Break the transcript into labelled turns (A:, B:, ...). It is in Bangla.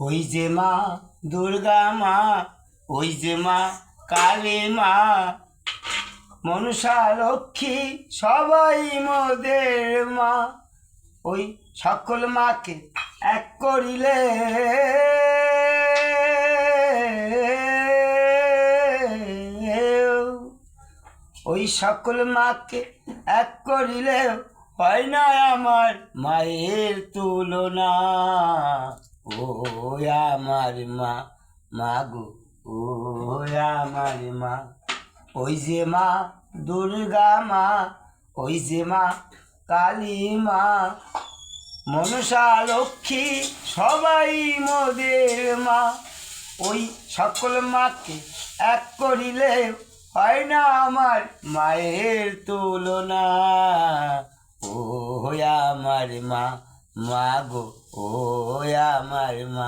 A: ওই যে মা দুর্গা মা, ওই যে মা কালী মা, মনসা লক্ষ্মী সবাই মোদের মা। ওই সকল মাকে এক করিলে ওই সকল মাকে এক করিলে হয় না আমার মায়ের তুলনা। ও আমার মা, মা গো ও আমার মা। ওই যে মা দুর্গা মা, ওই যে মা কালী মা, মনসা লক্ষ্মী সবাই মোদের মা। ওই সকল মাকে এক করিলে হয় না আমার মায়ের তুলনা। ও আমার মা, মা গো ও আমার মা।